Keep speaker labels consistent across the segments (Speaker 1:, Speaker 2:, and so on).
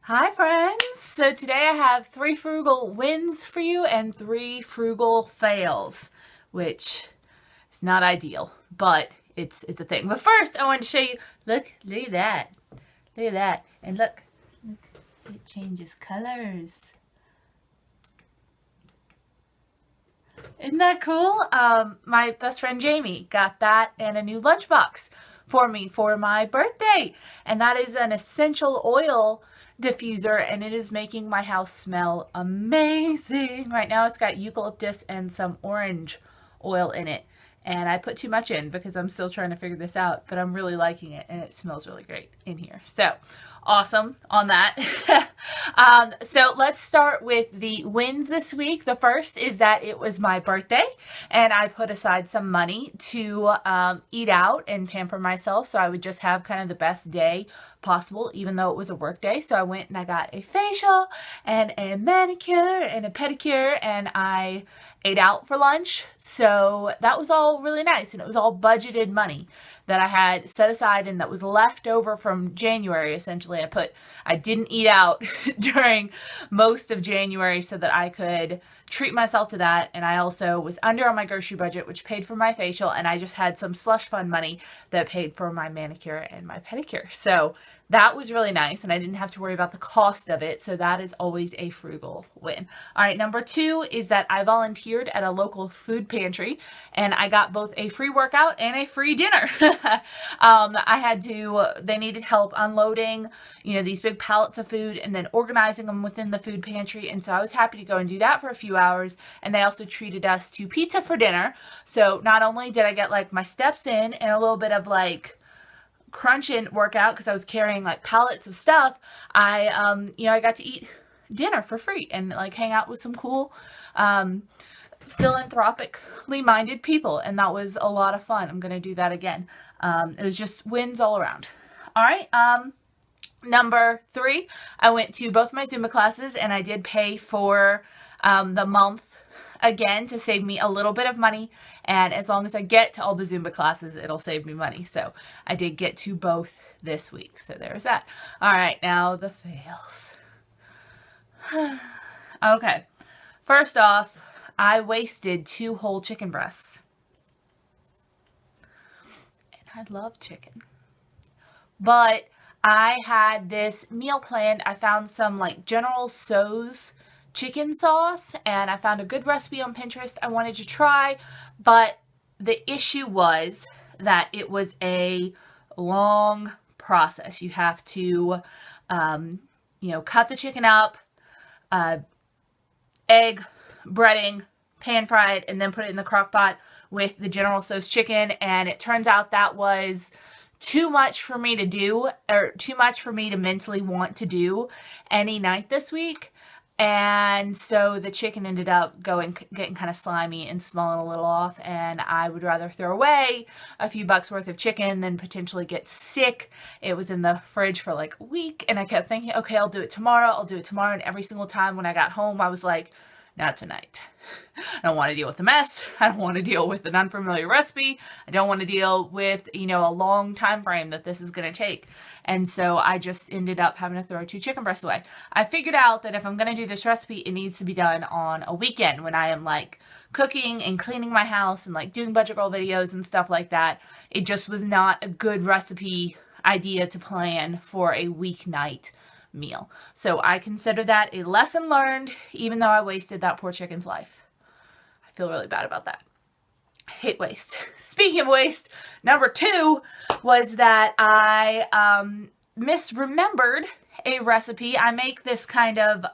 Speaker 1: Hi friends! So today I have 3 frugal wins for you and 3 frugal fails, which is not ideal, but it's a thing. But first I wanted to show you, look at that. Look at that. And look, it changes colors. Isn't that cool? My best friend Jamie got that and a new lunchbox for me for my birthday. And that is an essential oil diffuser, and it is making my house smell amazing. Right now it's got eucalyptus and some orange oil in it. And I put too much in because I'm still trying to figure this out, but I'm really liking it and it smells really great in here. So awesome on that. So let's start with the wins this week. The first is that it was my birthday and I put aside some money to eat out and pamper myself so I would just have kind of the best day possible, even though it was a work day. So I went and I got a facial and a manicure and a pedicure, and I ate out for lunch. So that was all really nice, and it was all budgeted money that I had set aside and that was left over from January. Essentially, I didn't eat out during most of January so that I could treat myself to that. And I also was under on my grocery budget, which paid for my facial, and I just had some slush fund money that paid for my manicure and my pedicure. So that was really nice, and I didn't have to worry about the cost of it. So that is always a frugal win. All right, number 2 is that I volunteered at a local food pantry, and I got both a free workout and a free dinner. They needed help unloading, these big pallets of food and then organizing them within the food pantry. And so I was happy to go and do that for a few hours. And they also treated us to pizza for dinner. So not only did I get like my steps in and a little bit of like crunching workout because I was carrying like pallets of stuff, I got to eat dinner for free and like hang out with some cool philanthropically minded people, and that was a lot of fun. I'm gonna do that again. It was just wins all around. All right, number 3, I went to both my Zumba classes, and I did pay for the month again to save me a little bit of money, and as long as I get to all the Zumba classes, it'll save me money. So I did get to both this week, so there's that. All right, now the fails. Okay, first off, I wasted 2 whole chicken breasts. And I love chicken. But I had this meal planned. I found some like General Tso's chicken sauce, and I found a good recipe on Pinterest I wanted to try. But the issue was that it was a long process. You have to, cut the chicken up, egg, breading, pan fry it, and then put it in the crock pot with the General Tso's chicken. And it turns out that was too much for me to do, or too much for me to mentally want to do any night this week. And so the chicken ended up getting kind of slimy and smelling a little off, and I would rather throw away a few bucks worth of chicken than potentially get sick. It was in the fridge for like a week, and I kept thinking, okay, I'll do it tomorrow. And every single time when I got home, I was like, not tonight. I don't want to deal with the mess. I don't want to deal with an unfamiliar recipe. I don't want to deal with, a long time frame that this is going to take. And so I just ended up having to throw 2 chicken breasts away. I figured out that if I'm going to do this recipe, it needs to be done on a weekend when I am like cooking and cleaning my house and like doing budget girl videos and stuff like that. It just was not a good recipe idea to plan for a weeknight meal. So I consider that a lesson learned, even though I wasted that poor chicken's life. I feel really bad about that. I hate waste. Speaking of waste, number 2 was that I misremembered a recipe. I make this kind of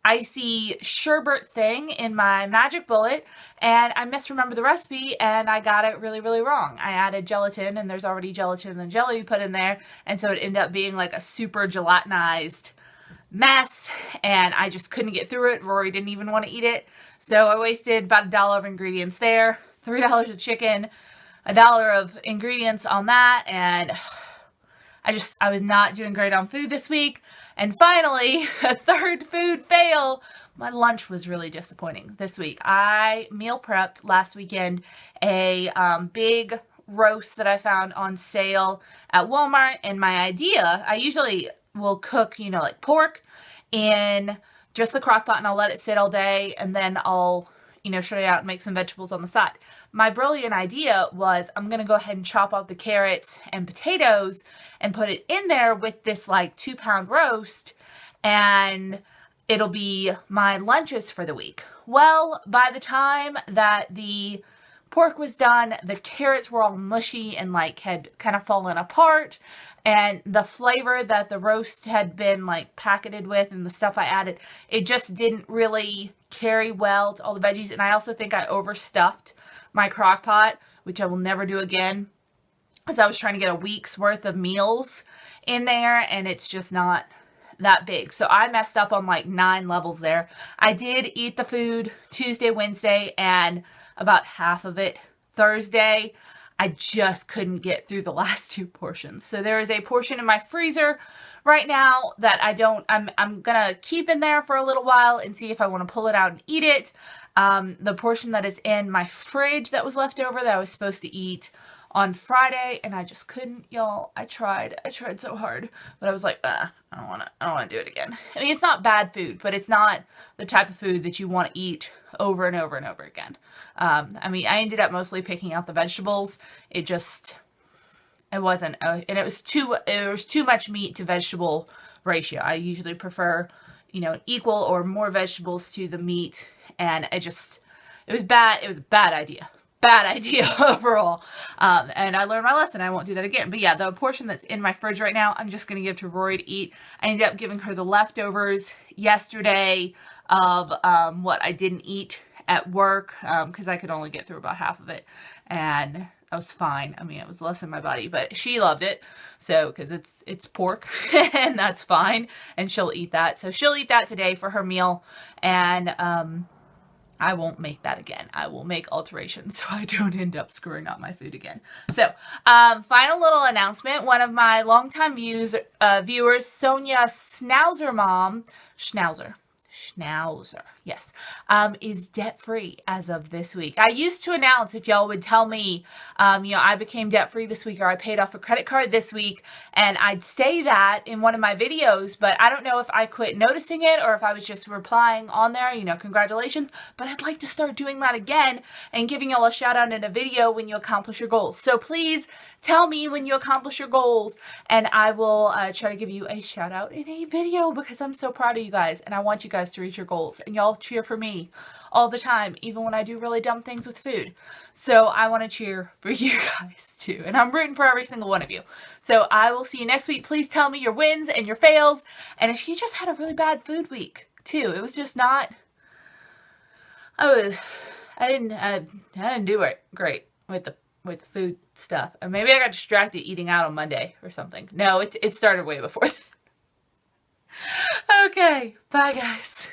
Speaker 1: icy sherbet thing in my magic bullet, and I misremembered the recipe and I got it really, really wrong. I added gelatin, and there's already gelatin and jelly put in there, and so it ended up being like a super gelatinized mess, and I just couldn't get through it. Rory didn't even want to eat it, so I wasted about $1 of ingredients there, $3 of chicken, $1 of ingredients on that, and I was not doing great on food this week. And finally, a third food fail. My lunch was really disappointing this week. I meal prepped last weekend a big roast that I found on sale at Walmart. And my idea, I usually will cook, you know, like pork in just the crock pot, and I'll let it sit all day, and then I'll, you know, shred it out and make some vegetables on the side. My brilliant idea was I'm going to go ahead and chop up the carrots and potatoes and put it in there with this like 2-pound roast, and it'll be my lunches for the week. Well, by the time that the pork was done, the carrots were all mushy and like had kind of fallen apart, and the flavor that the roast had been like packeted with and the stuff I added, it just didn't really carry well to all the veggies. And I also think I overstuffed my crock pot, which I will never do again, as I was trying to get a week's worth of meals in there, and it's just not that big. So I messed up on like 9 levels there. I did eat the food Tuesday, Wednesday, and about half of it Thursday. I just couldn't get through the last 2 portions. So there is a portion in my freezer right now that I'm gonna keep in there for a little while and see if I want to pull it out and eat it. The portion that is in my fridge that was left over that I was supposed to eat on Friday, and I just couldn't, y'all. I tried so hard, but I was like, I don't want to do it again. I mean, it's not bad food, but it's not the type of food that you want to eat over and over and over again. I mean, I ended up mostly picking out the vegetables. It wasn't, and it was too much meat to vegetable ratio. I usually prefer, you know, equal or more vegetables to the meat, and it was bad. It was a bad idea. Bad idea overall. And I learned my lesson. I won't do that again. But yeah, the portion that's in my fridge right now, I'm just going to give to Rory to eat. I ended up giving her the leftovers yesterday of what I didn't eat at work, because I could only get through about half of it. And I was fine. I mean, it was less in my body, but she loved it. So, because it's pork, and that's fine. And she'll eat that. So she'll eat that today for her meal. And I won't make that again. I will make alterations so I don't end up screwing up my food again. So, final little announcement. One of my longtime viewers, Sonia Schnauzer, yes, is debt-free as of this week. I used to announce if y'all would tell me, you know, I became debt-free this week, or I paid off a credit card this week, and I'd say that in one of my videos, but I don't know if I quit noticing it or if I was just replying on there, you know, congratulations, but I'd like to start doing that again and giving y'all a shout out in a video when you accomplish your goals. So please tell me when you accomplish your goals, and I will try to give you a shout out in a video, because I'm so proud of you guys, and I want you guys to reach your goals, and y'all cheer for me all the time, even when I do really dumb things with food. So I want to cheer for you guys too, and I'm rooting for every single one of you. So I will see you next week. Please tell me your wins and your fails, and if you just had a really bad food week too. It was just not, I didn't do it great with the food stuff. And maybe I got distracted eating out on Monday or something. No, it started way before that. Okay, bye guys.